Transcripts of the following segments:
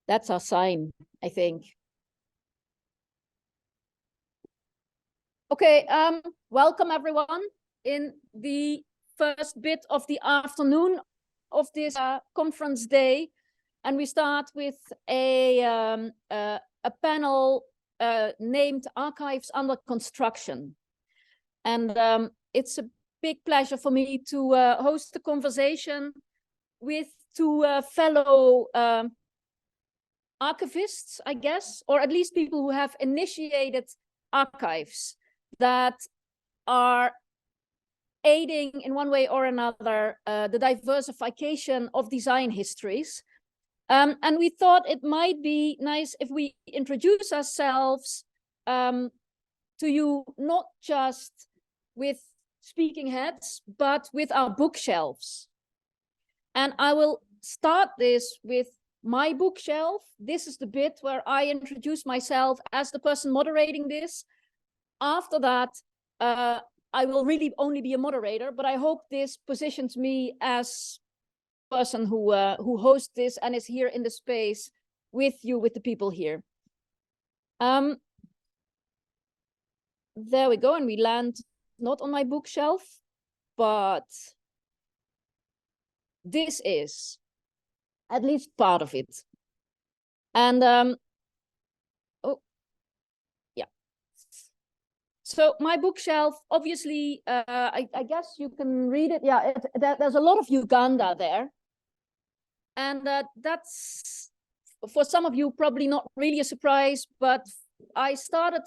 That's our sign, I think. Okay, welcome everyone in the first bit of the afternoon of this conference day. And we start with a panel named Archives Under Construction. And it's a big pleasure for me to host a conversation with two fellow archivists, I guess, or at least people who have initiated archives that are aiding in one way or another the diversification of design histories. And we thought it might be nice if we introduce ourselves to you, not just with speaking heads, but with our bookshelves. And I will start this with my bookshelf. This is the bit where I introduce myself as the person moderating this. After that, I will really only be a moderator, but I hope this positions me as a person who hosts this and is here in the space with you, with the people here. There we go, and we land not on my bookshelf, but this is at least part of it. And oh, yeah. So my bookshelf, obviously, I guess you can read it. Yeah, there's a lot of Uganda there. And that's, for some of you, probably not really a surprise, but I started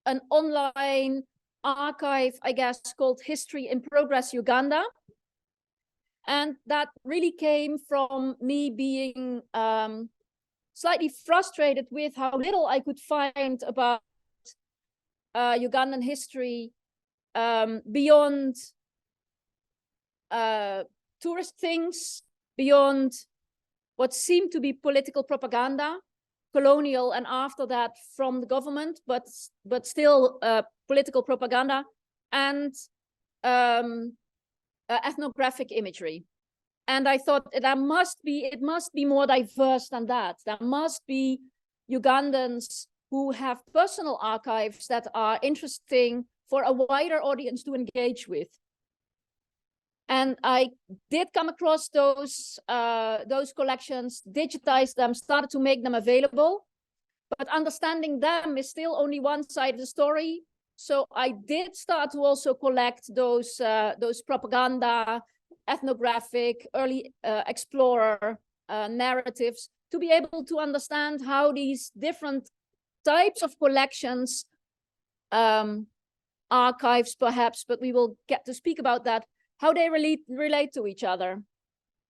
an online archive, I guess, called History in Progress Uganda. And that really came from me being slightly frustrated with how little I could find about Ugandan history beyond tourist things, beyond what seemed to be political propaganda, colonial and after that from the government, but still political propaganda, and ethnographic imagery. And I thought it must be more diverse than that. There must be Ugandans who have personal archives that are interesting for a wider audience to engage with. And I did come across those collections, digitized them, started to make them available, but understanding them is still only one side of the story. So I did start to also collect those propaganda, ethnographic, early explorer narratives to be able to understand how these different types of collections, archives perhaps, but we will get to speak about that, how they relate to each other.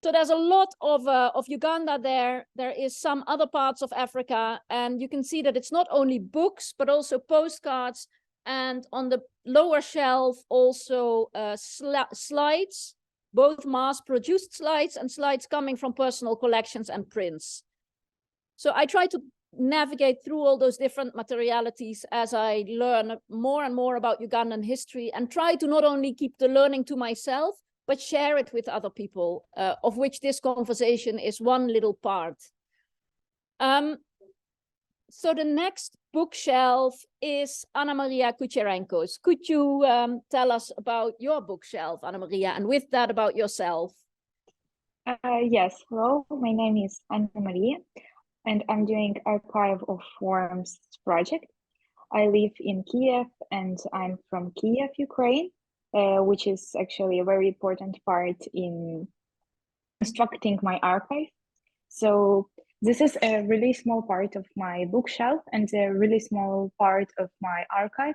So there's a lot of Uganda there. There is some other parts of Africa, and you can see that it's not only books, but also postcards, and on the lower shelf also slides, both mass-produced slides and slides coming from personal collections and prints. So I try to navigate through all those different materialities as I learn more and more about Ugandan history, and try to not only keep the learning to myself, but share it with other people, of which this conversation is one little part. So the next bookshelf is Annamaria Kucherenko's. Could you tell us about your bookshelf, Annamaria, and with that about yourself? Yes, hello, my name is Annamaria, and I'm doing Archive of Forms project. I live in Kiev, and I'm from Kiev, Ukraine, which is actually a very important part in constructing my archive. So this is a really small part of my bookshelf and a really small part of my archive.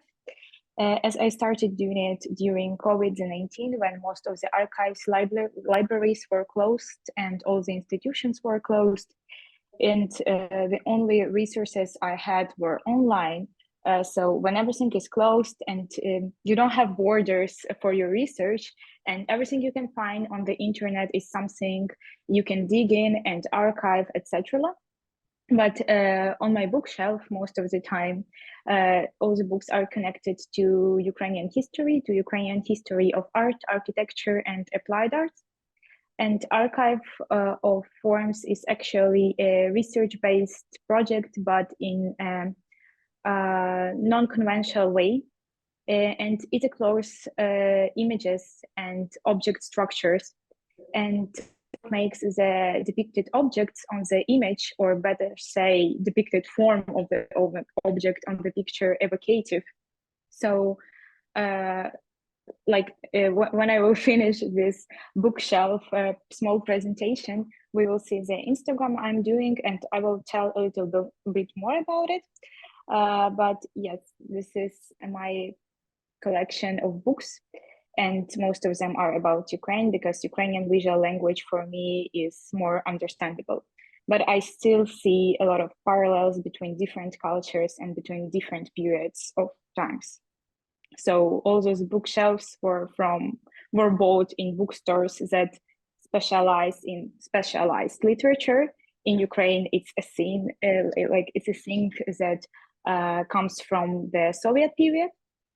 As I started doing it during COVID-19, when most of the archives, libraries were closed and all the institutions were closed, and the only resources I had were online. So when everything is closed and you don't have borders for your research, and everything you can find on the internet is something you can dig in and archive, etc. But on my bookshelf, most of the time, all the books are connected to Ukrainian history of art, architecture, and applied arts. And Archive of Forms is actually a research-based project, but in a non-conventional way. And it explores images and object structures and makes the depicted objects on the image, or better say, depicted form of the object on the picture evocative. So when I will finish this bookshelf small presentation, we will see the Instagram I'm doing, and I will tell a little bit more about it. But yes, this is my collection of books, and most of them are about Ukraine, because Ukrainian visual language for me is more understandable. But I still see a lot of parallels between different cultures and between different periods of times. So all those bookshelves were bought in bookstores that specialize in specialized literature. In Ukraine, it's a thing that comes from the Soviet period.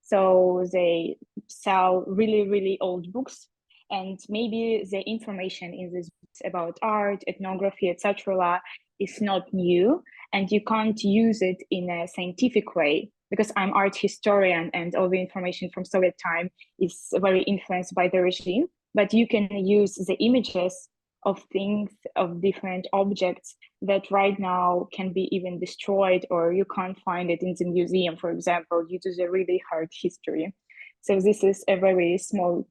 So they sell really, really old books, and maybe the information in these books about art, ethnography, etc., is not new, and you can't use it in a scientific way, because I'm art historian and all the information from Soviet time is very influenced by the regime. But you can use the images of things, of different objects that right now can be even destroyed, or you can't find it in the museum, for example, due to the really hard history. So this is a very small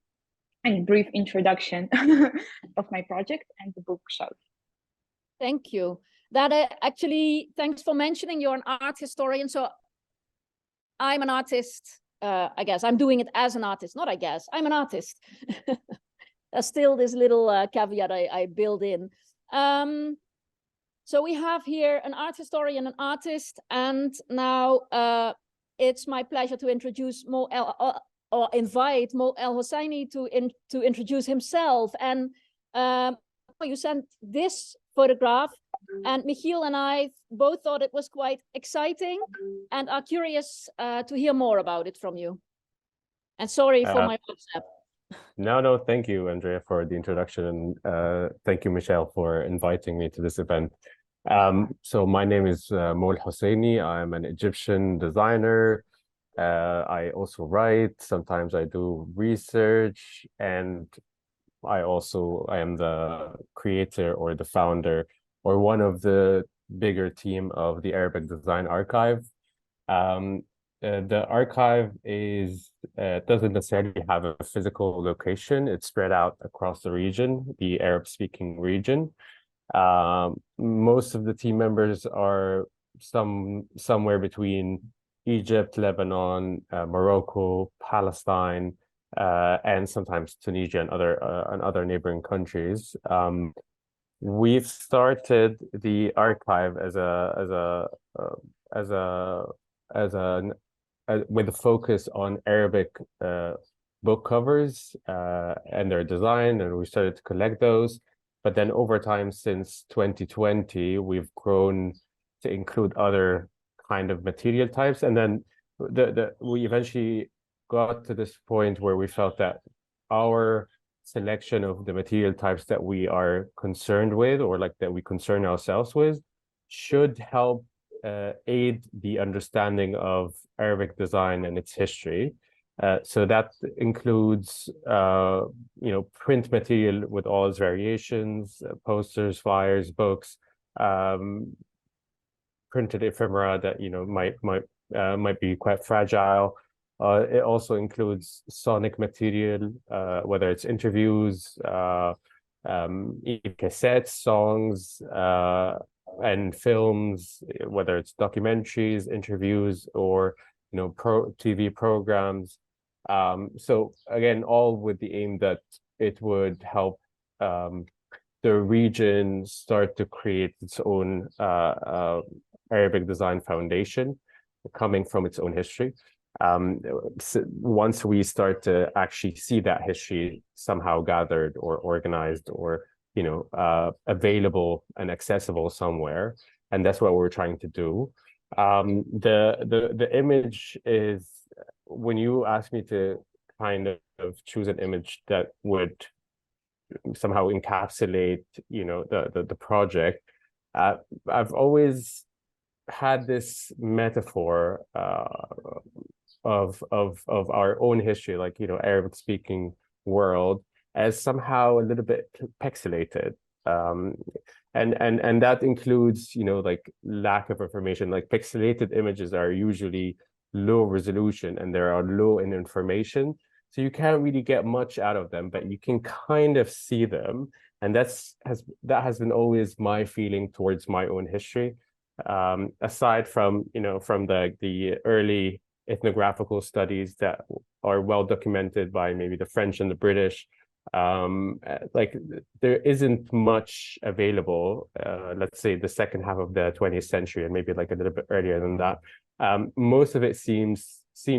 and brief introduction of my project and the bookshelf. Thank you. That actually, thanks for mentioning you're an art historian. So I'm an artist, I guess. I'm doing it as an artist, not I guess. I'm an artist. There's still this little caveat I build in. So we have here an art historian, an artist, and now it's my pleasure to introduce or invite Mo Elhossieny to introduce himself. And you sent this photograph, and Michiel and I both thought it was quite exciting and are curious to hear more about it from you. And sorry for my WhatsApp. No, thank you, Andrea, for the introduction. And thank you, Michelle, for inviting me to this event. So my name is Mo Elhossieny. I'm an Egyptian designer. I also write. Sometimes I do research, and I am the creator or the founder or one of the bigger team of the Arabic Design Archive. The archive doesn't necessarily have a physical location. It's spread out across the region, the Arab-speaking region. Most of the team members are somewhere between Egypt, Lebanon, Morocco, Palestine, and sometimes Tunisia and other neighboring countries. We've started the archive with a focus on Arabic book covers and their design, and we started to collect those. But then over time, since 2020, we've grown to include other kind of material types, and then we eventually got to this point where we felt that our selection of the material types that we are concerned with, or like that we concern ourselves with, should help aid the understanding of Arabic design and its history. So that includes, print material with all its variations, posters, flyers, books, printed ephemera that might be quite fragile. It also includes sonic material, whether it's interviews, cassettes, songs, and films, whether it's documentaries, interviews, or TV programs. So again, all with the aim that it would help the region start to create its own Arabic design foundation, coming from its own history. So once we start to actually see that history somehow gathered or organized or available and accessible somewhere, and that's what we're trying to do. The image is, when you ask me to kind of choose an image that would somehow encapsulate, you know, the project. I've always had this metaphor of our own history, like, you know, Arabic speaking world, as somehow a little bit pixelated. And that includes, you know, like lack of information. Like pixelated images are usually low resolution and they are low in information. So you can't really get much out of them, but you can kind of see them. And that has been always my feeling towards my own history. Aside from, you know, from the early ethnographical studies that are well documented by maybe the French and the British, like there isn't much available, let's say the second half of the 20th century and maybe like a little bit earlier than that. Most of it seemed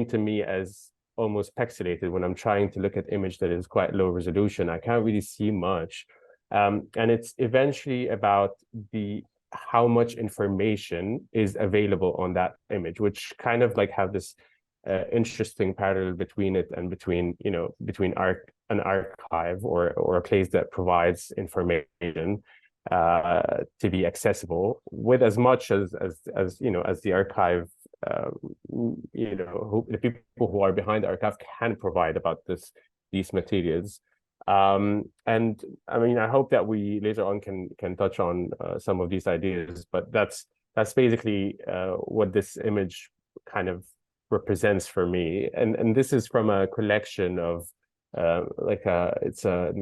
to me as almost pixelated. When I'm trying to look at image that is quite low resolution, I can't really see much. And it's eventually about how much information is available on that image, which kind of like have this interesting parallel between it and between, you know, between an archive or a place that provides information to be accessible with as much as you know, as the archive, you know, the people who are behind the archive can provide about these materials. And I mean, I hope that we later on can touch on some of these ideas, but that's basically what this image kind of represents for me. And this is from a collection of it's a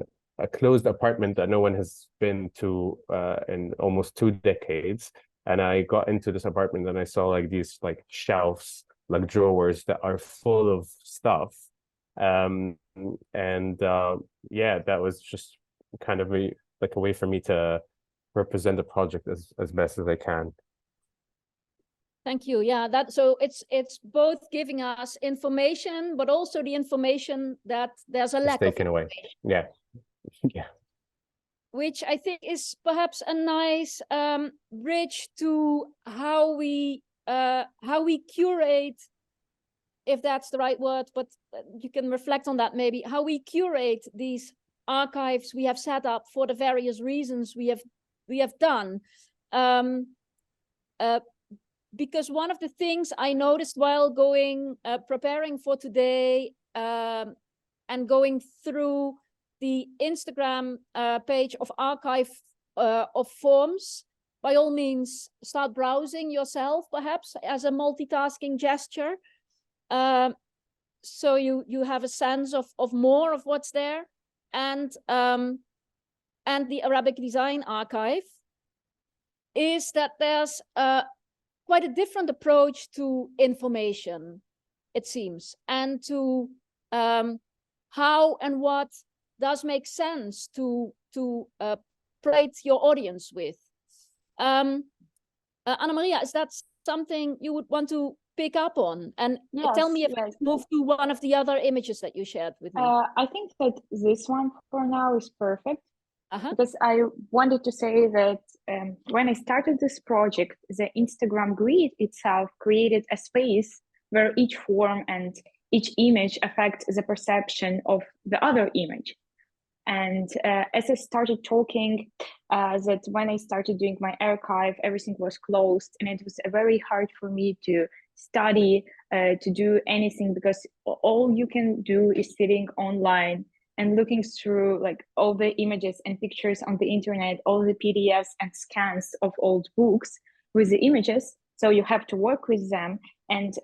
closed apartment that no one has been to in almost 2 decades. And I got into this apartment and I saw like these like shelves, like drawers that are full of stuff. Yeah, that was just kind of like a way for me to represent the project as best as I can. Thank you. Yeah, so it's both giving us information, but also the information that there's a lack of taken away. Yeah. Yeah. Which I think is perhaps a nice bridge to how we curate, if that's the right word, but you can reflect on that maybe, how we curate these archives we have set up for the various reasons we have done. Because one of the things I noticed while preparing for today and going through the Instagram page of Archive of Forms, by all means, start browsing yourself, perhaps as a multitasking gesture. So you have a sense of more of what's there. And the Arabic Design Archive is that there's quite a different approach to information, it seems, and to how and what does make sense to plate your audience with. Annamaria, is that something you would want to pick up on? And yes, tell me if I move to one of the other images that you shared with me. I think that this one for now is perfect. Because I wanted to say that when I started this project, the Instagram grid itself created a space where each form and each image affects the perception of the other image. And as I started talking, that when I started doing my archive, everything was closed, and it was very hard for me to study, to do anything, because all you can do is sitting online and looking through like all the images and pictures on the internet, all the PDFs and scans of old books with the images. So you have to work with them. And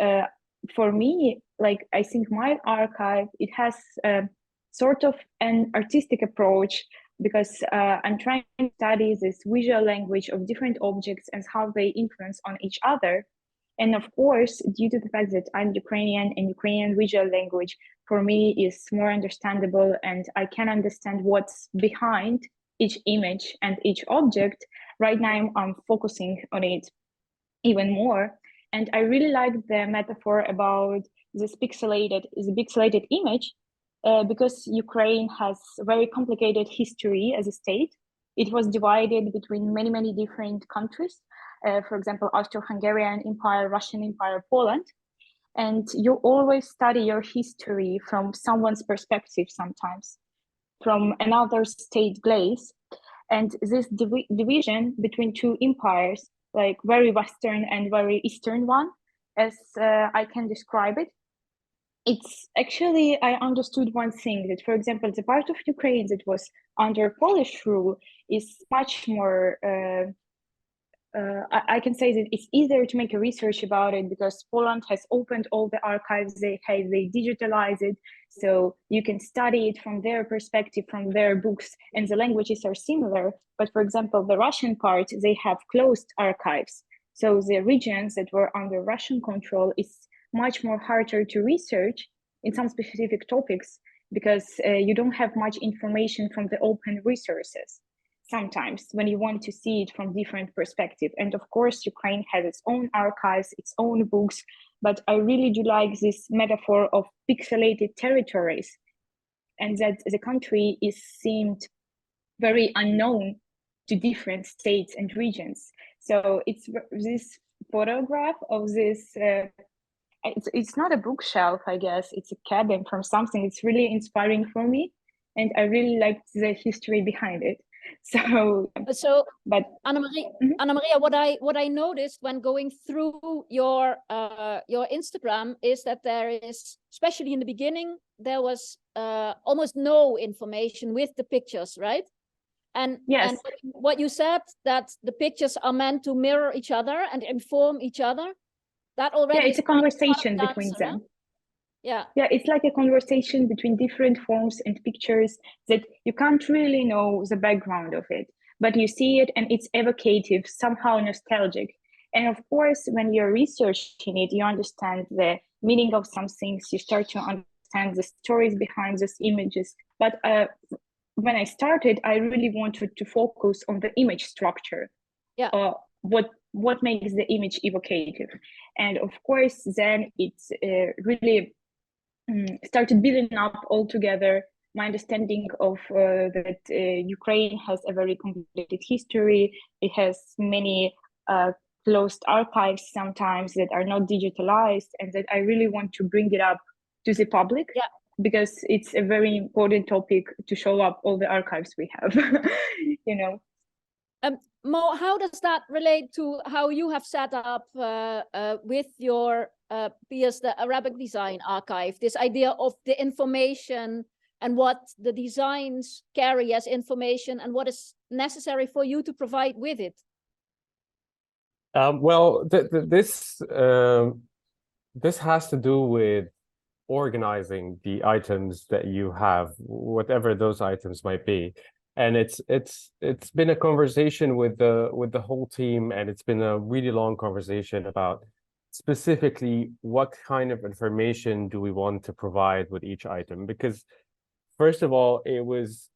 for me, like, I think my archive, it has sort of an artistic approach, because I'm trying to study this visual language of different objects and how they influence on each other. And of course, due to the fact that I'm Ukrainian and Ukrainian visual language for me is more understandable, and I can understand what's behind each image and each object, right now I'm focusing on it even more. And I really like the metaphor about this pixelated image, because Ukraine has a very complicated history as a state. It was divided between many, many different countries. For example, Austro-Hungarian Empire, Russian Empire, Poland. And you always study your history from someone's perspective sometimes. from another state glaze. And this division between two empires, like very Western and very Eastern one, as I can describe it, it's actually, I understood one thing, that, for example, the part of Ukraine that was under Polish rule is much more, I can say that it's easier to make a research about it because Poland has opened all the archives they have, they digitalize it, so you can study it from their perspective, from their books, and the languages are similar. But for example, the Russian part, they have closed archives. So the regions that were under Russian control is much more harder to research in some specific topics because you don't have much information from the open resources sometimes when you want to see it from different perspective. And of course, Ukraine has its own archives, its own books, but I really do like this metaphor of pixelated territories, and that the country is seemed very unknown to different states and regions. So it's this photograph of this, it's not a bookshelf, I guess, it's a cabin from something. It's really inspiring for me, and I really liked the history behind it. So but Annamaria, Annamaria, what I noticed when going through your Instagram is that there is, especially in the beginning, there was almost no information with the pictures, right? And yes, and what you said, that the pictures are meant to mirror each other and inform each other, that already it's a conversation between them. Huh? Yeah, it's like a conversation between different forms and pictures that you can't really know the background of it, but you see it and it's evocative, somehow nostalgic. And of course, when you're researching it, you understand the meaning of some things, you start to understand the stories behind these images. But when I started, I really wanted to focus on the image structure. Yeah. What makes the image evocative. And of course, then it's really started building up all together my understanding of that Ukraine has a very complicated history. It has many closed archives sometimes that are not digitalized, and that I really want to bring it up to the public. Yeah. Because it's a very important topic to show up all the archives we have, you know. Mo, how does that relate to how you have set up with your peers, the Arabic Design Archive, this idea of the information and what the designs carry as information and what is necessary for you to provide with it? Well, this has to do with organizing the items that you have, whatever those items might be. And it's been a conversation with the whole team, and it's been a really long conversation about specifically what kind of information do we want to provide with each item. Because first of all,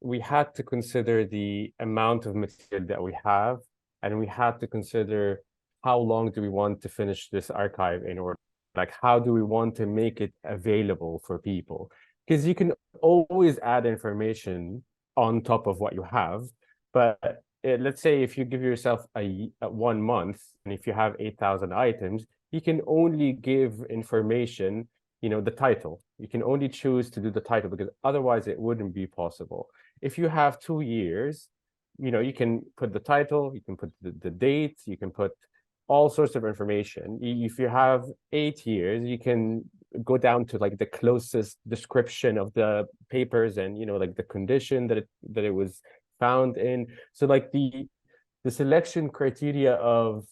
we had to consider the amount of material that we have, and we had to consider how long do we want to finish this archive in order, like how do we want to make it available for people? Because you can always add information on top of what you have, but let's say if you give yourself a 1 month, and if you have 8,000 items, you can only give information, the title. You can only choose to do the title, because otherwise it wouldn't be possible. If you have 2 years, you can put the title, you can put the date, you can put all sorts of information. If you have 8 years, you can go down to like the closest description of the papers and like the condition that it was found in. So like the selection criteria of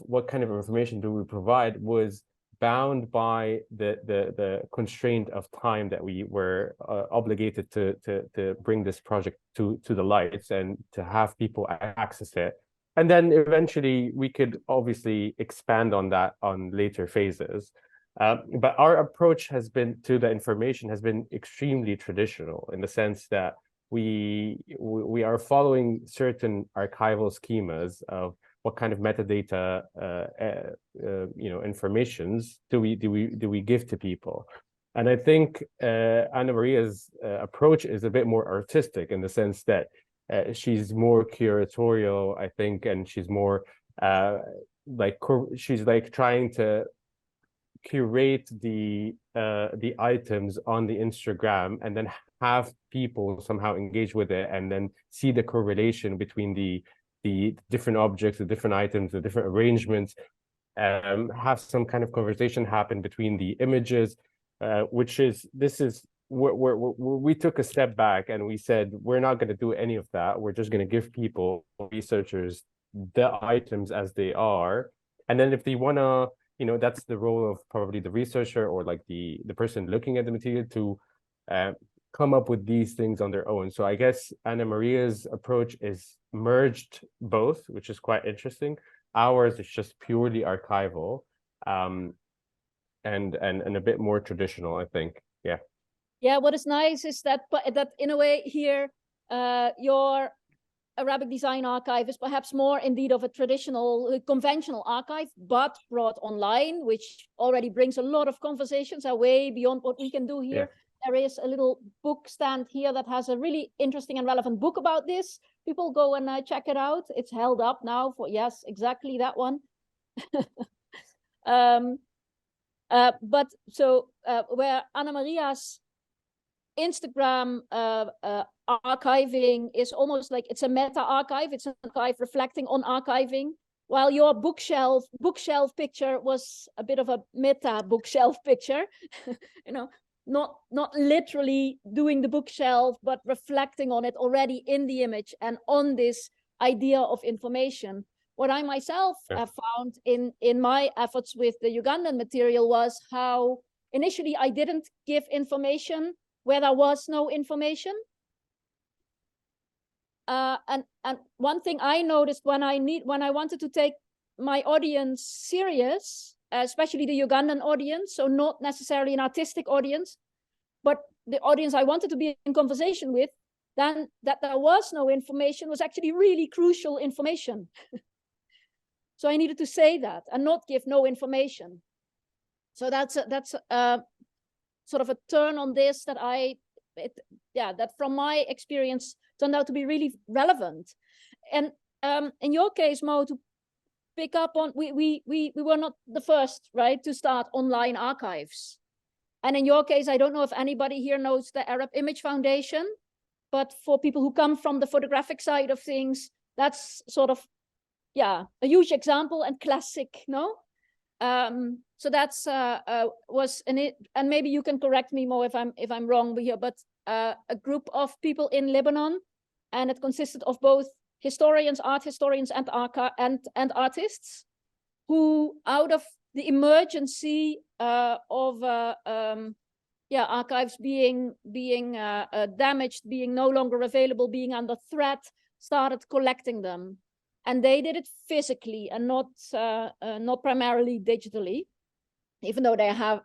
what kind of information do we provide was bound by the constraint of time that we were obligated to bring this project to the lights and to have people access it. And then eventually we could obviously expand on that on later phases. But our approach has been to the information has been extremely traditional, in the sense that we are following certain archival schemas of what kind of metadata informations do we give to people. And I think Annamaria's approach is a bit more artistic, in the sense that she's more curatorial, I think, and she's more she's like trying to curate the items on the Instagram and then have people somehow engage with it and then see the correlation between the different objects, the different items, the different arrangements, have some kind of conversation happen between the images, where we took a step back and we said, we're not going to do any of that. We're just going to give people, researchers, the items as they are. And then if they want to, that's the role of probably the researcher or like the person looking at the material to come up with these things on their own. So I guess Annamaria's approach is merged both, which is quite interesting. Ours is just purely archival, and a bit more traditional, I think. Yeah. Yeah, what is nice is that in a way here, your Arabic Design Archive is perhaps more indeed of a traditional, conventional archive, but brought online, which already brings a lot of conversations way beyond what we can do here. Yeah. There is a little book stand here that has a really interesting and relevant book about this. People go and check it out. It's held up now for, yes, exactly that one. But so where Annamaria's Instagram archiving is almost like it's a meta archive. It's an archive reflecting on archiving, while your bookshelf picture was a bit of a meta bookshelf picture. Not literally doing the bookshelf, but reflecting on it already in the image and on this idea of information. What I myself have found in my efforts with the Ugandan material was how initially I didn't give information where there was no information. And one thing I noticed when I wanted to take my audience serious, especially the Ugandan audience, so not necessarily an artistic audience, but the audience I wanted to be in conversation with, then that there was no information was actually really crucial information. So I needed to say that and not give no information. So that's sort of a turn on this that that from my experience turned out to be really relevant. And in your case, Mo, to pick up on, we were not the first, right, to start online archives. And in your case, I don't know if anybody here knows the Arab Image Foundation, but for people who come from the photographic side of things, that's sort of, a huge example and classic, no? So that's was in it, and maybe you can correct me, Mo, if I'm wrong here, but a group of people in Lebanon, and it consisted of both historians, art historians, and artists, who, out of the emergency of archives being damaged, being no longer available, being under threat, started collecting them. And they did it physically and not primarily digitally, even though they have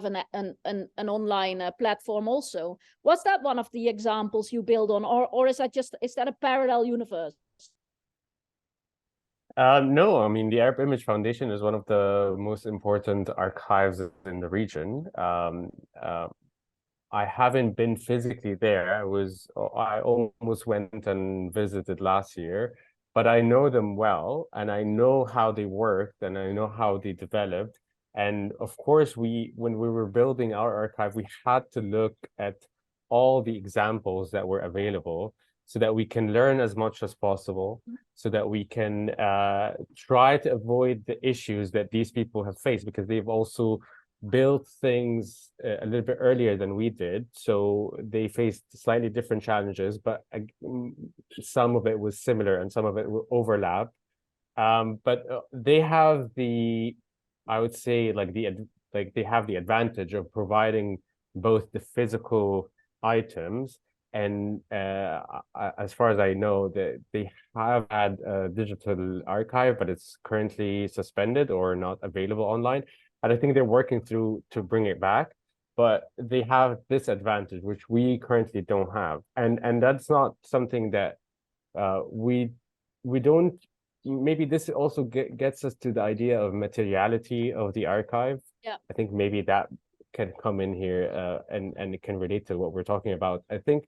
an online platform also. Was that one of the examples you build on, or is that a parallel universe? No, I mean, the Arab Image Foundation is one of the most important archives in the region. I haven't been physically there. I almost went and visited last year. But I know them well, and I know how they worked, and I know how they developed. And of course, when we were building our archive, we had to look at all the examples that were available so that we can learn as much as possible, so that we can try to avoid the issues that these people have faced, because they've also built things a little bit earlier than we did, so they faced slightly different challenges, but some of it was similar and some of it will overlap. But they have I would say, they have the advantage of providing both the physical items and as far as I know, they have had a digital archive, but it's currently suspended or not available online. And I think they're working through to bring it back, but they have this advantage, which we currently don't have. And that's not something that we don't, maybe this also gets us to the idea of materiality of the archive. Yeah. I think maybe that can come in here and it can relate to what we're talking about. I think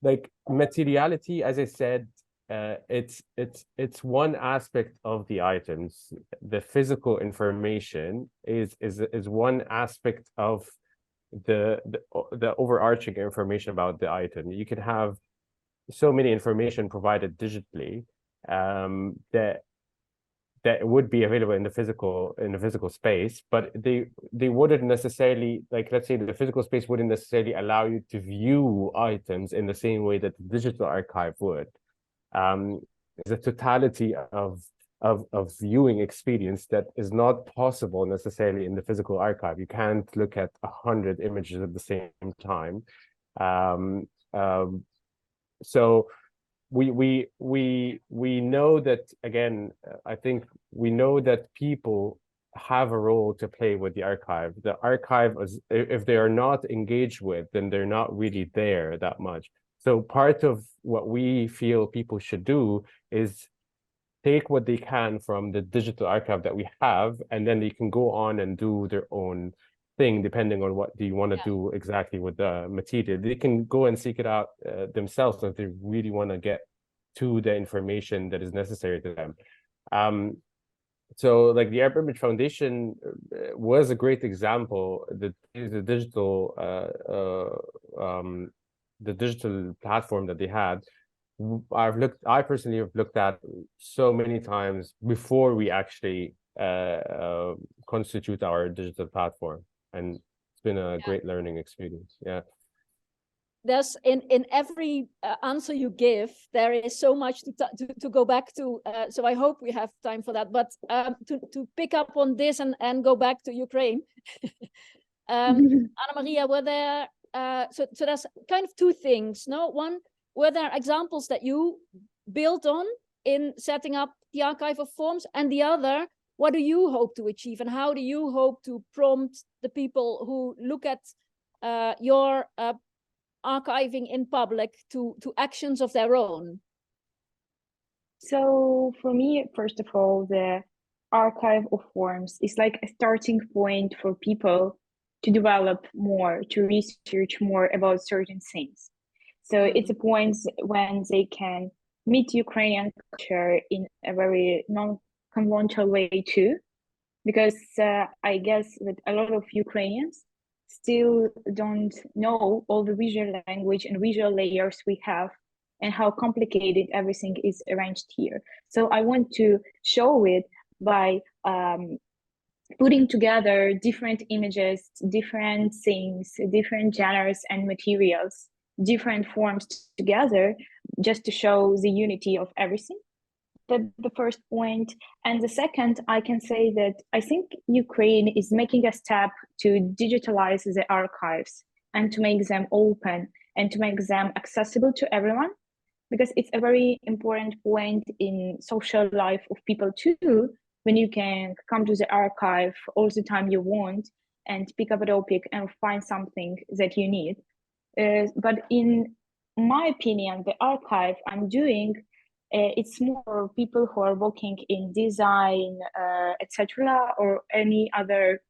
like materiality, as I said, it's one aspect of the items. The physical information is one aspect of the overarching information about the item. You can have so many information provided digitally that would be available in the physical space, but they wouldn't necessarily, like, let's say the physical space wouldn't necessarily allow you to view items in the same way that the digital archive would. There's a totality of viewing experience that is not possible necessarily in the physical archive. You can't look at 100 images at the same time. So we know that, again, I think we know that people have a role to play with the archive. The archive, if they are not engaged with, then they're not really there that much. So part of what we feel people should do is take what they can from the digital archive that we have, and then they can go on and do their own thing, depending on what they want to do exactly with the material. They can go and seek it out themselves if they really want to get to the information that is necessary to them. So like the Arab Image Foundation was a great example. The digital platform that they had, I personally have looked at so many times before we actually constitute our digital platform, and it's been a great learning experience. Yeah. There's in every answer you give, there is so much to go back to. So I hope we have time for that. But to pick up on this and go back to Ukraine, Annamaria, were there so there's kind of two things. No, one, were there examples that you built on in setting up the archive of forms, and the other, what do you hope to achieve, and how do you hope to prompt the people who look at your archiving in public to actions of their own? So for me, first of all, the archive of forms is like a starting point for people to develop more, to research more about certain things. So it's a point when they can meet Ukrainian culture in a very non-conventional way too, because I guess that a lot of Ukrainians still don't know all the visual language and visual layers we have and how complicated everything is arranged here. So I want to show it by putting together different images, different things, different genres and materials, different forms together, just to show the unity of everything. That's the first point. And the second, I can say that I think Ukraine is making a step to digitalize the archives and to make them open and to make them accessible to everyone, because it's a very important point in social life of people too, when you can come to the archive all the time you want and pick up a topic and find something that you need. But in my opinion, the archive I'm doing, it's more people who are working in design, etc., or any other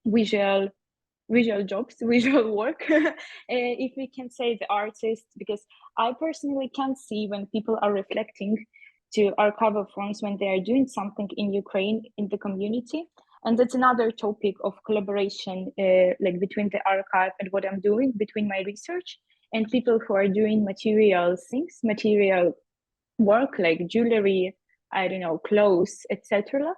visual jobs, visual work, if we can say the artists, because I personally can see when people are reflecting to archival forms when they are doing something in Ukraine in the community. And that's another topic of collaboration, like between the archive and what I'm doing, between my research and people who are doing material things, material work like jewelry, I don't know, clothes, etc.,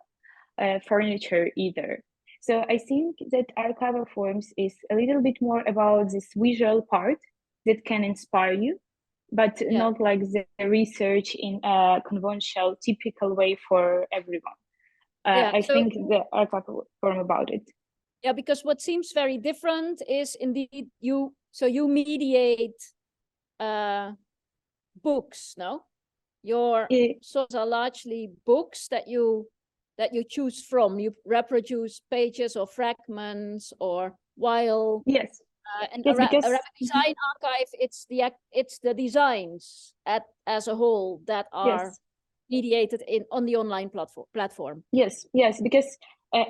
furniture either. So I think that archival forms is a little bit more about this visual part that can inspire you, but not like the research in a conventional, typical way for everyone. I think the archival form about it. Yeah, because what seems very different is indeed you mediate books, no? Your sources are largely books that you choose from. You reproduce pages or fragments, or while Arabic Design Archive, it's the designs as a whole that are mediated on the online platform. Yes, because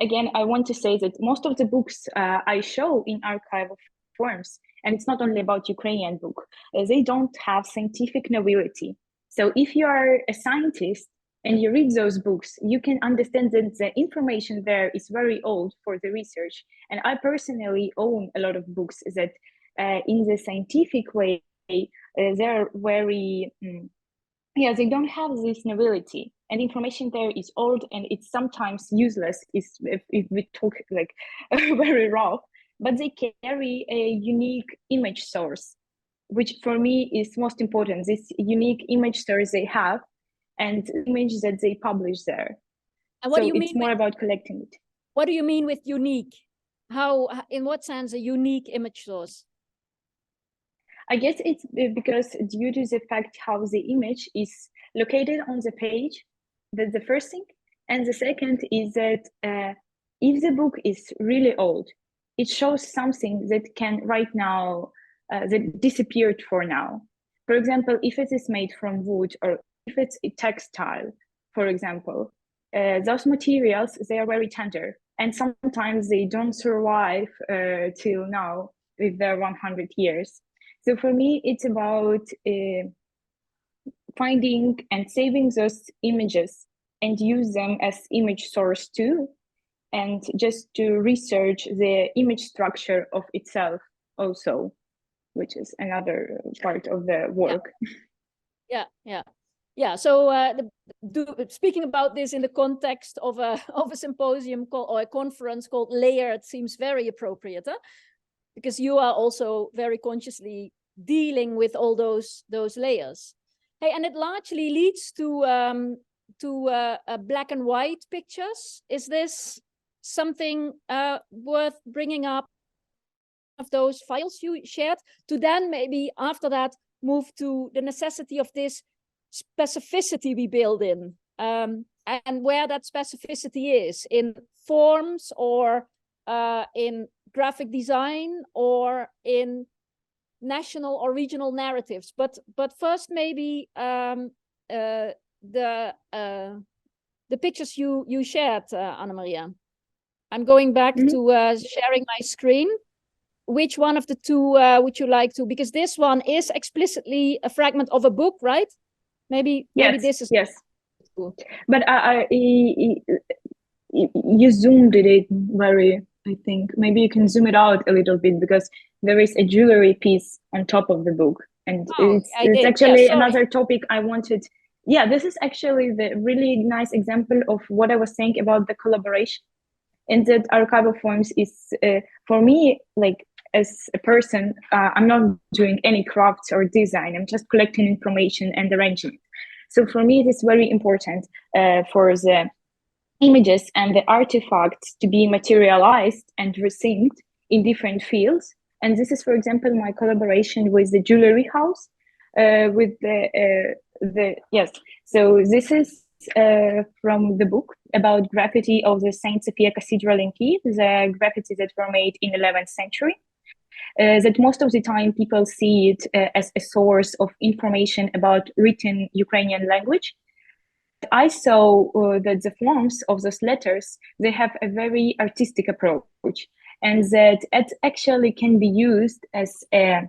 again, I want to say that most of the books I show in archival forms, and it's not only about Ukrainian book, they don't have scientific novelty. So if you are a scientist and you read those books, you can understand that the information there is very old for the research. And I personally own a lot of books that in the scientific way, they're very, they don't have this novelty. And information there is old and it's sometimes useless if we talk like very raw, but they carry a unique image source, which for me is most important, this unique image source they have and image that they publish there. And what do you mean? It's more about collecting it. What do you mean with unique? How, in what sense, a unique image source? I guess it's because due to the fact how the image is located on the page, that's the first thing. And the second is that if the book is really old, it shows something that can right now, that disappeared for now. For example, if it is made from wood or if it's a textile, for example, those materials, they are very tender and sometimes they don't survive till now with their 100 years. So for me, it's about finding and saving those images and use them as image source too, and just to research the image structure of itself also, which is another part of the work. Yeah. So speaking about this in the context of a symposium or a conference called Layered seems very appropriate, huh? Because you are also very consciously dealing with all those layers. Hey, and it largely leads to black and white pictures. Is this something worth bringing up of those files you shared, to then maybe after that move to the necessity of this specificity we build in, and where that specificity is in forms or in graphic design or in national or regional narratives. But first maybe the pictures you shared, Annamaria. I'm going back to sharing my screen. Which one of the two would you like to? Because this one is explicitly a fragment of a book, right? Maybe this is cool. But you zoomed it very, I think. Maybe you can zoom it out a little bit because there is a jewelry piece on top of the book. And it's actually another topic I wanted. Yeah, this is actually the really nice example of what I was saying about the collaboration. And that archival forms is, for me, like as a person, I'm not doing any crafts or design. I'm just collecting information and arranging it. So for me, it is very important for the images and the artifacts to be materialized and resynced in different fields. And this is, for example, my collaboration with the jewelry house, with yes. So this is from the book about graffiti of the Saint Sophia Cathedral in Kiev, the graffiti that were made in 11th century. That most of the time people see it as a source of information about written Ukrainian language. I saw that the forms of those letters, they have a very artistic approach, and that it actually can be used as a,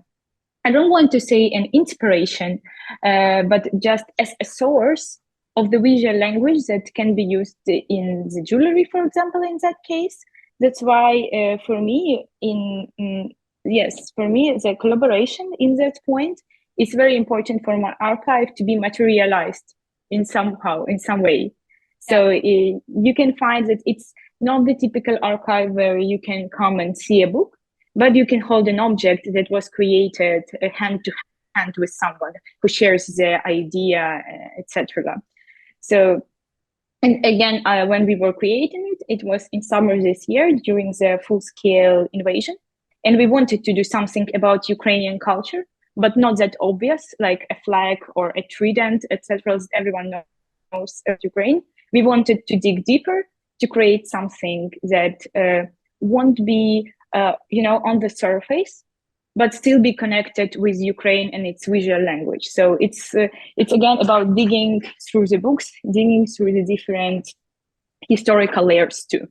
I don't want to say an inspiration, but just as a source of the visual language that can be used in the jewelry, for example, in that case. That's why for me, for me, the collaboration in that point is very important for my archive to be materialized in some way. So you can find that it's not the typical archive where you can come and see a book, but you can hold an object that was created hand to hand with someone who shares the idea, etc. So, and again, when we were creating it, it was in summer this year during the full-scale invasion. And we wanted to do something about Ukrainian culture, but not that obvious, like a flag or a trident, etc. as everyone knows of Ukraine. We wanted to dig deeper to create something that won't be, on the surface, but still be connected with Ukraine and its visual language. So it's again about digging through the books, digging through the different historical layers too.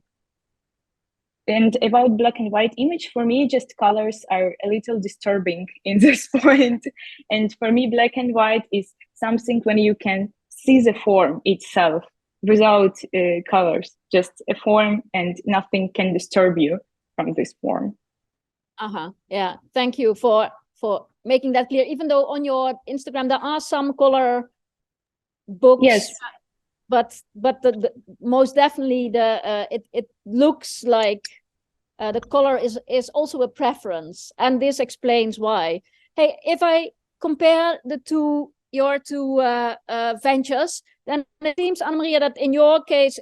And about black and white image, for me, just colors are a little disturbing in this point. And for me, black and white is something when you can see the form itself without colors, just a form, and nothing can disturb you from this form. Yeah, thank you for making that clear. Even though on your Instagram there are some color books, yes, but the most definitely it looks like the color is also a preference, and this explains why. Hey, if I compare your two ventures, then it seems, Annamaria, that in your case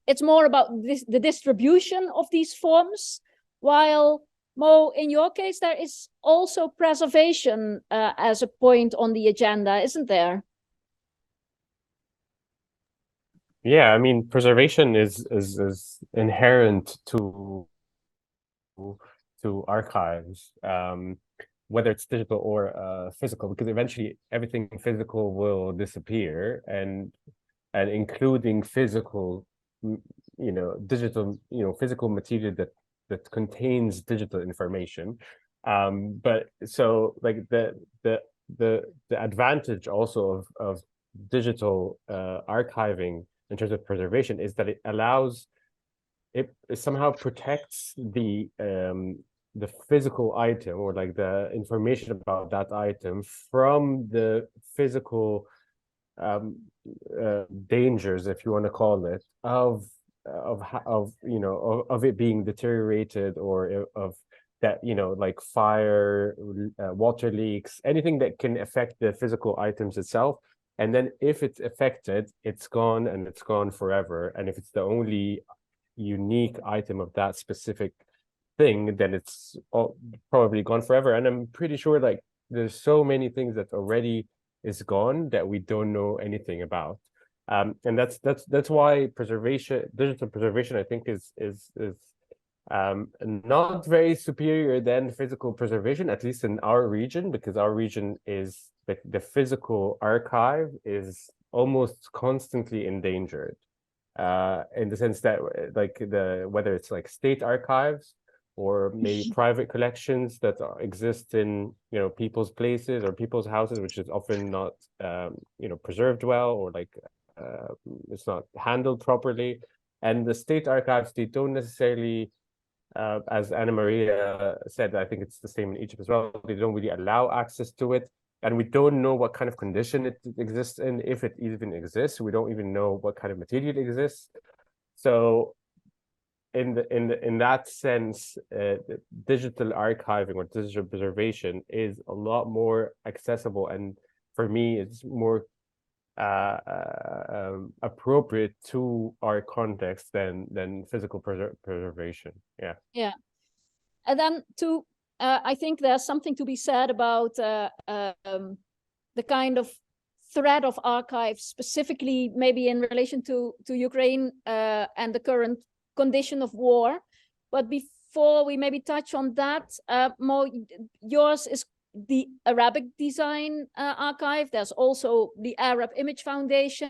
it's more about the distribution of these forms, while Mo, in your case, there is also preservation as a point on the agenda, isn't there? Yeah, I mean, preservation is inherent to archives, whether it's digital or physical, because eventually everything physical will disappear, and including physical, digital, physical material that contains digital information. But so like the advantage also of digital archiving in terms of preservation is that it somehow protects the physical item, or like the information about that item, from the physical dangers, if you want to call it, of it being deteriorated, or of that, like fire, water leaks, anything that can affect the physical items itself. And then if it's affected, it's gone, and it's gone forever. And if it's the only unique item of that specific thing, then it's probably gone forever. And I'm pretty sure like there's so many things that already is gone that we don't know anything about. And that's why digital preservation, I think, is not very superior than physical preservation, at least in our region, because our region is the physical archive is almost constantly endangered, in the sense that like whether it's like state archives or maybe private collections that exist in people's places or people's houses, which is often not preserved well, or like it's not handled properly. And the state archives, they don't necessarily, as Annamaria said, I think it's the same in Egypt as well, they don't really allow access to it, and we don't know what kind of condition it exists in, if it even exists. We don't even know what kind of material exists. So in that sense, digital archiving or digital preservation is a lot more accessible, and for me, it's more appropriate to our context than physical preservation. Yeah. And then I think there's something to be said about the kind of threat of archives, specifically maybe in relation to Ukraine and the current condition of war. But before we maybe touch on that, Mo, yours is the Arabic Design Archive. There's also the Arab Image Foundation.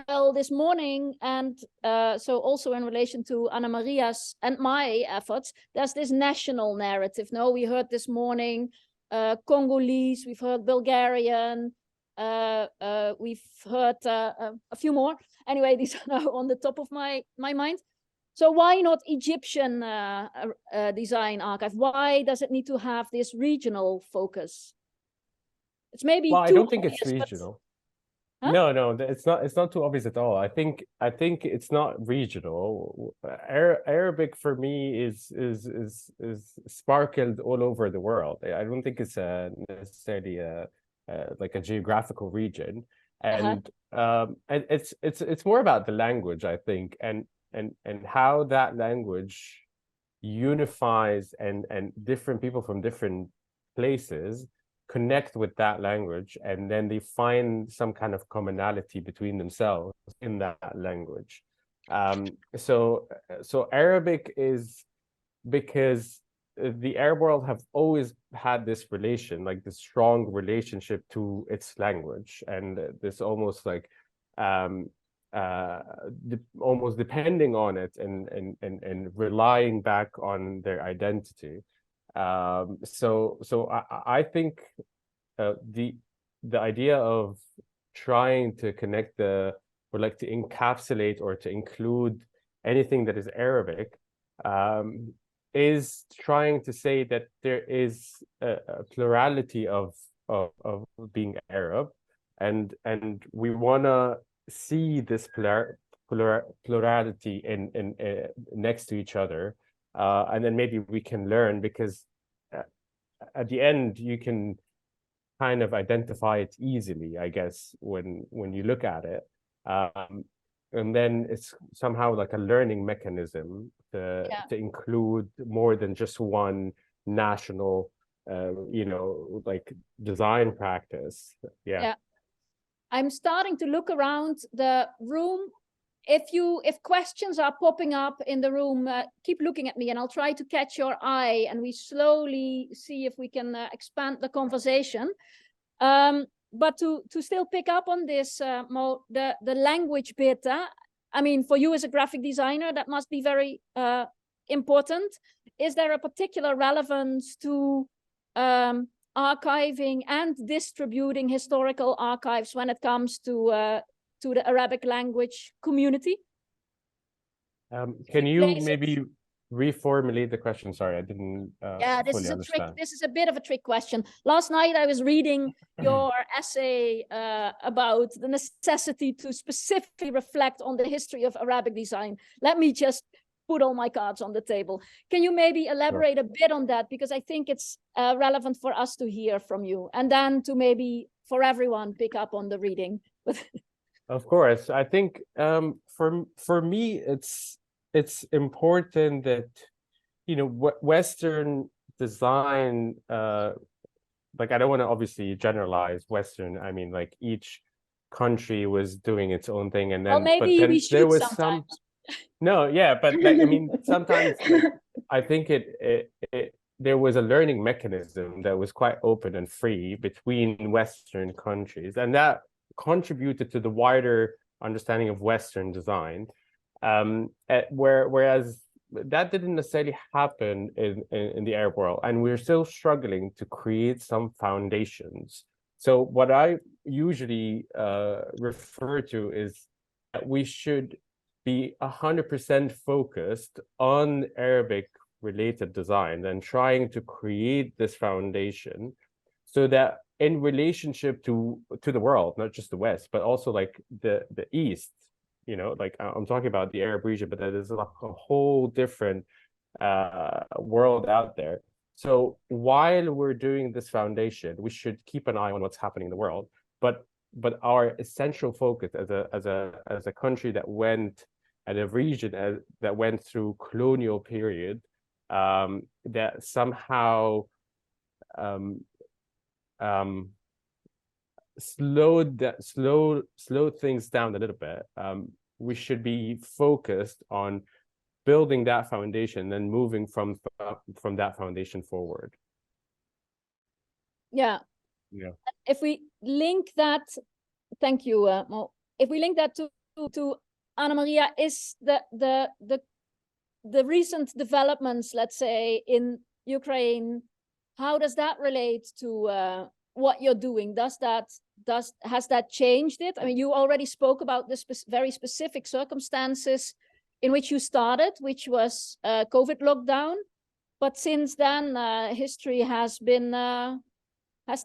Well, this morning, and so also in relation to Annamaria's and my efforts, there's this national narrative. No, we heard this morning Congolese, we've heard Bulgarian, we've heard a few more. Anyway, these are now on the top of my mind. So why not Egyptian Design Archive? Why does it need to have this regional focus? It's maybe well, I don't think obvious, it's regional. Huh? No, it's not too obvious at all. I think it's not regional. Arabic for me is sparkled all over the world. I don't think it's necessarily like a geographical region, and it's more about the language, I think, and how that language unifies and different people from different places connect with that language, and then they find some kind of commonality between themselves in that language. So Arabic is because the Arab world have always had this relation, like this strong relationship to its language, and this almost like almost depending on it and relying back on their identity. So I think the the idea of trying to connect or like to encapsulate or to include anything that is Arabic is trying to say that there is a plurality of being Arab, and we want to see this plurality in next to each other, and then maybe we can learn, because at the end you can kind of identify it easily, I guess, when you look at it, and then it's somehow like a learning mechanism to include more than just one national like design practice. Yeah. I'm starting to look around the room. If questions are popping up in the room, keep looking at me and I'll try to catch your eye, and we slowly see if we can expand the conversation. But to still pick up on this, Mo, the language bit, I mean, for you as a graphic designer, that must be very important. Is there a particular relevance to archiving and distributing historical archives when it comes to the Arabic language community? Can you maybe reformulate the question? Sorry, I didn't fully understand. This is a bit of a trick question. Last night I was reading your essay about the necessity to specifically reflect on the history of Arabic design. Let me just put all my cards on the table. Can you maybe elaborate a bit on that? Because I think it's relevant for us to hear from you, and then to maybe for everyone pick up on the reading. Of course, I think for me it's important that, you know, Western design, like I don't want to obviously generalize Western. I mean, like each country was doing its own thing, and then well, maybe we should there was sometimes. No, yeah, but like I mean, sometimes like, I think there was a learning mechanism that was quite open and free between Western countries, and that contributed to the wider understanding of Western design. Whereas that didn't necessarily happen in the Arab world, and we're still struggling to create some foundations. So what I usually refer to is that we should be 100% focused on Arabic related design and trying to create this foundation, so that in relationship to the world, not just the West, but also like the East, you know, like I'm talking about the Arab region, but that is like a whole different world out there. So while we're doing this foundation, we should keep an eye on what's happening in the world. But our essential focus as a country that went, and a region that went through colonial period, that somehow slow things down a little bit. We should be focused on building that foundation and moving from that foundation forward. Yeah. If we link that, thank you, Mo. If we link that to Annamaria, is the recent developments, let's say, in Ukraine, how does that relate to what you're doing? Has that changed it? I mean, you already spoke about the very specific circumstances in which you started, which was COVID lockdown. But since then, history has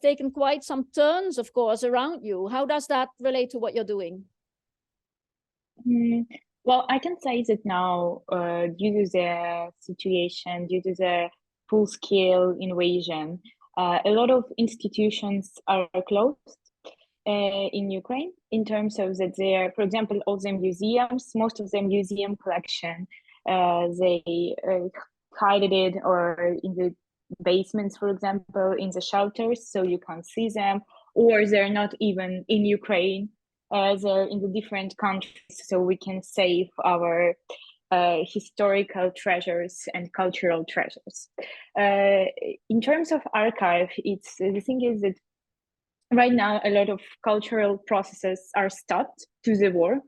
taken quite some turns, of course, around you. How does that relate to what you're doing? Well, I can say that now, due to the situation, due to the full-scale invasion, a lot of institutions are closed in Ukraine, in terms of that they're, for example, all the museums, most of the museum collection, they hide it or in the basements, for example, in the shelters, so you can't see them, or they're not even in Ukraine. They're in the different countries, so we can save our historical treasures and cultural treasures. In terms of archive, the thing is that right now a lot of cultural processes are stopped to the war,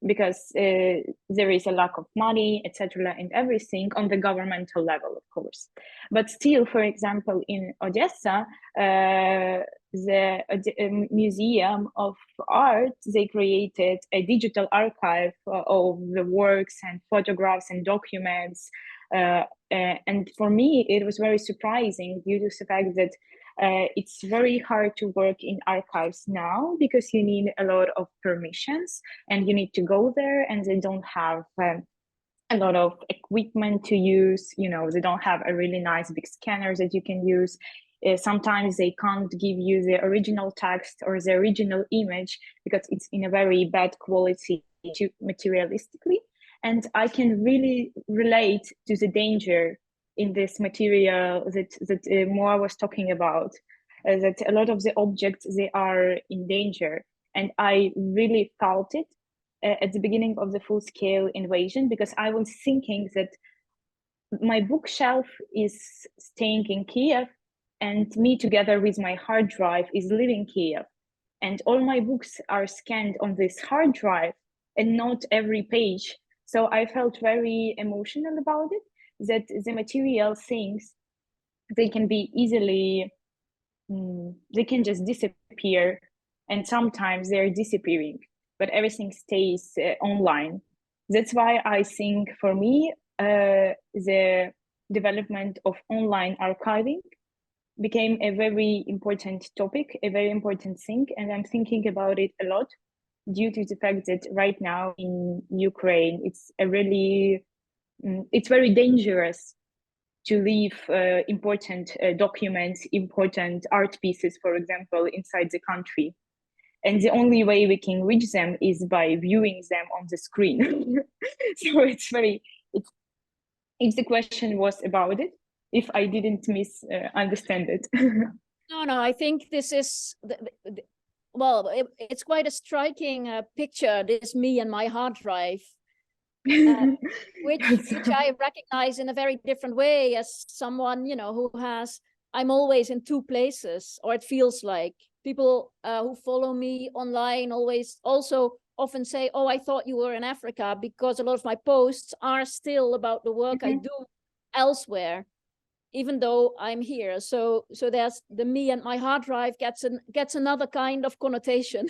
because there is a lack of money, etc., and everything on the governmental level, of course. But still, for example, in Odessa, the Museum of Art, they created a digital archive of the works and photographs and documents. And for me, it was very surprising due to the fact that it's very hard to work in archives now because you need a lot of permissions and you need to go there, and they don't have a lot of equipment to use. You know, they don't have a really nice big scanner that you can use. Sometimes they can't give you the original text or the original image because it's in a very bad quality materialistically. And I can really relate to the danger in this material that Moa was talking about, that a lot of the objects, they are in danger. And I really felt it at the beginning of the full-scale invasion, because I was thinking that my bookshelf is staying in Kiev, and me together with my hard drive is leaving Kiev. And all my books are scanned on this hard drive and not every page. So I felt very emotional about it, that the material things, they can be easily, they can just disappear. And sometimes they're disappearing, but everything stays online. That's why I think for me, the development of online archiving became a very important topic, a very important thing. And I'm thinking about it a lot due to the fact that right now in Ukraine, it's a really, it's very dangerous to leave important documents, important art pieces, for example, inside the country. And the only way we can reach them is by viewing them on the screen. So it's very, if the question was about it, if I didn't misunderstand it. No, I think this is, well, it's quite a striking picture, this me and my hard drive, which I recognize in a very different way as someone, you know, who has, I'm always in two places, or it feels like. People who follow me online always also often say, oh, I thought you were in Africa, because a lot of my posts are still about the work I do elsewhere, even though I'm here. So there's the me and my hard drive gets another kind of connotation.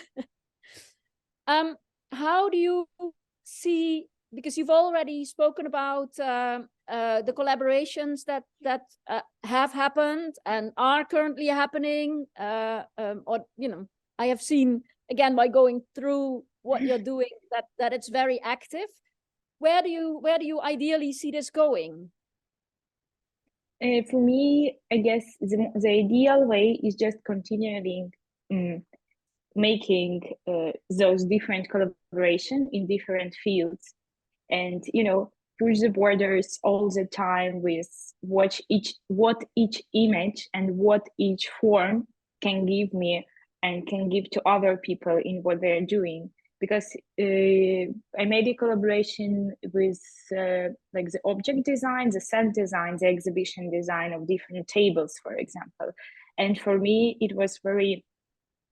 How do you see, because you've already spoken about the collaborations that have happened and are currently happening, or, you know, I have seen, again, by going through what you're doing, that it's very active. Where do you ideally see this going? For me, I guess the ideal way is just continuing making those different collaboration in different fields, and, you know, push the borders all the time with what each image and what each form can give me and can give to other people in what they're doing. Because I made a collaboration with like the object design, the set design, the exhibition design of different tables, for example. And for me, it was very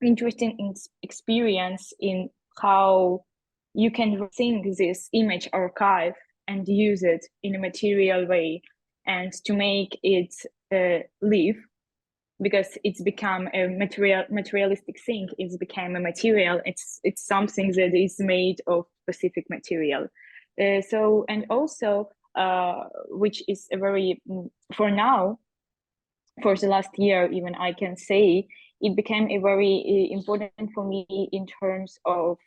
interesting experience in how you can think this image archive and use it in a material way, and to make it live, because it's become a materialistic thing. It's become a material. It's something that is made of specific material. So, and also, which is a very, for now, for the last year, even I can say, it became a very important for me in terms of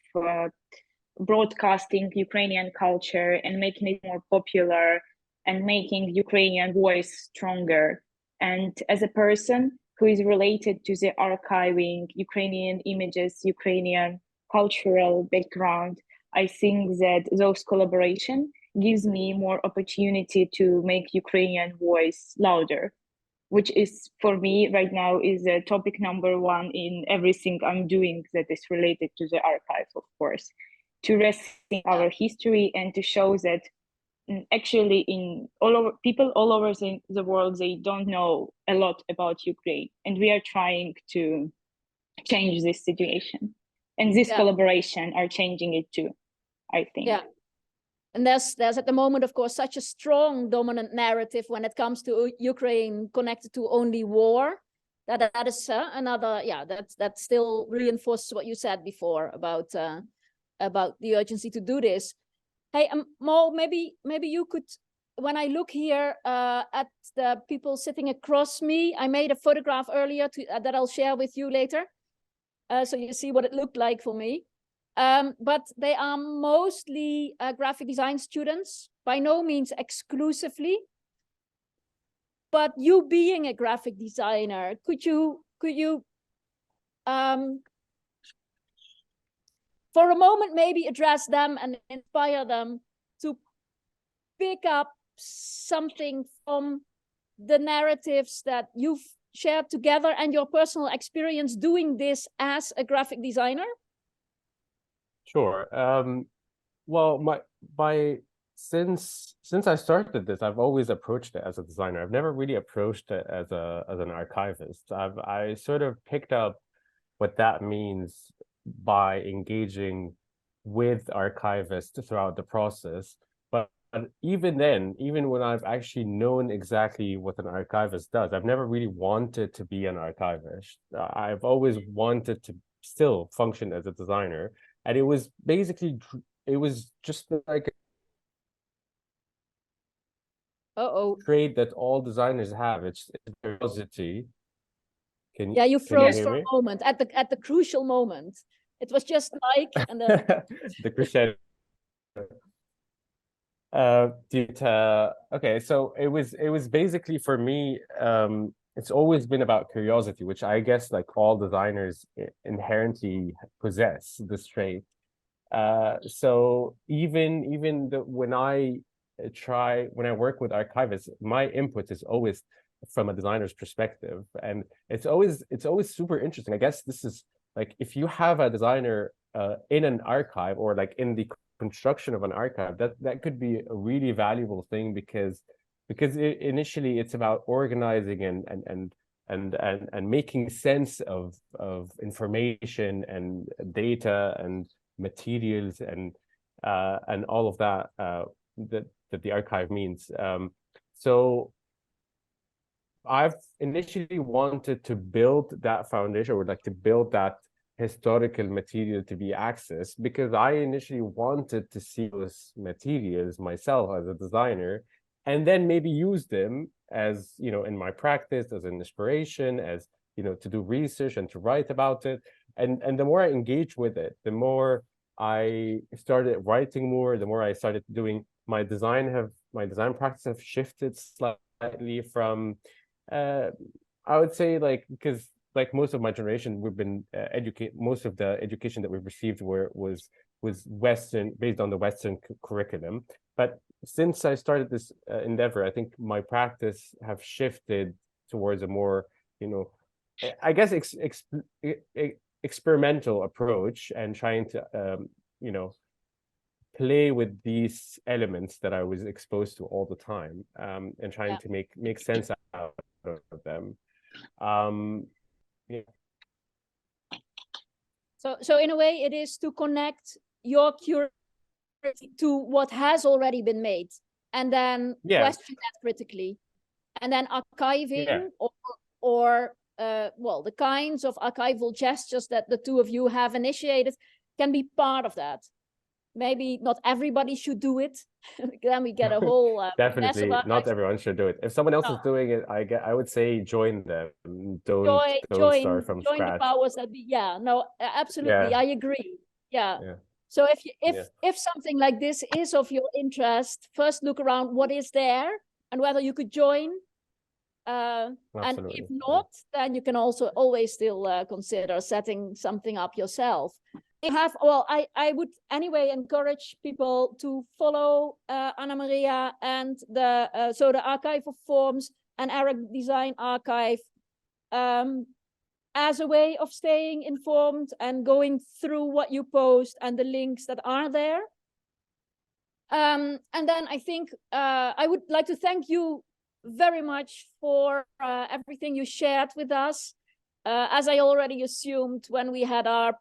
broadcasting Ukrainian culture and making it more popular and making Ukrainian voice stronger. And as a person who is related to the archiving Ukrainian images, Ukrainian cultural background, I think that those collaboration gives me more opportunity to make Ukrainian voice louder, which is for me right now is a topic number one in everything I'm doing that is related to the archive, of course, to rethink our history and to show that actually in people all over the world, they don't know a lot about Ukraine, and we are trying to change this situation, and this collaboration are changing it too. I think. Yeah. And there's at the moment, of course, such a strong dominant narrative when it comes to Ukraine connected to only war. That is another, yeah, that still reinforces what you said before about the urgency to do this. Hey, Mo, maybe you could, when I look here at the people sitting across me, I made a photograph earlier that I'll share with you later, so you see what it looked like for me. But they are mostly graphic design students, by no means exclusively. But you being a graphic designer, could you for a moment maybe address them and inspire them to pick up something from the narratives that you've shared together and your personal experience doing this as a graphic designer? Sure. Well, since I started this, I've always approached it as a designer. I've never really approached it as an archivist. I sort of picked up what that means by engaging with archivists throughout the process. But even then, even when I've actually known exactly what an archivist does, I've never really wanted to be an archivist. I've always wanted to still function as a designer. And it was basically, it was just like a trait that all designers have. It's curiosity. Yeah, you froze you for a moment at the crucial moment. It was just like, and then the crescendo. Okay, so it was basically for me, it's always been about curiosity, which I guess like all designers inherently possess this trait. So even when I work with archivists, my input is always from a designer's perspective, and it's always super interesting. I guess this is like, if you have a designer in an archive, or like in the construction of an archive, that could be a really valuable thing, because initially it's about organizing and making sense of information and data and materials and all of that that the archive means. So I've initially wanted to build that foundation, or like to build that historical material to be accessed, because I initially wanted to see those materials myself as a designer, and then maybe use them as, in my practice, as an inspiration, as, to do research and to write about it. And the more I engage with it, the more I started writing more, the more I started doing my design practice have shifted slightly from, I would say, like, because like most of my generation, we've been most of the education that we've received was Western, based on the Western curriculum. But since I started this endeavor, I think my practice have shifted towards a more, I guess, experimental approach, and trying to, play with these elements that I was exposed to all the time, and trying to make sense out of them. Yeah. So in a way, it is to connect your curiosity to what has already been made, and then question that critically, and then archiving or well, the kinds of archival gestures that the two of you have initiated can be part of that. Maybe not everybody should do it. Then we get a whole definitely not everyone should do it. If someone else is doing it, I would say join them. Don't start from scratch. The powers that be. Absolutely, I agree. So if something like this is of your interest, first look around what is there and whether you could join. And if not, then you can also always still consider setting something up yourself. I would anyway encourage people to follow Annamaria and the Archive of Forms and Arab Design Archive as a way of staying informed and going through what you post and the links that are there. And then I think I would like to thank you very much for everything you shared with us. As I already assumed when we had our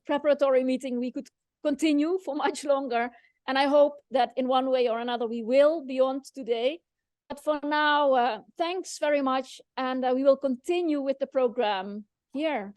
preparatory meeting, we could continue for much longer. And I hope that in one way or another, we will beyond today. But for now, thanks very much. And we will continue with the program here.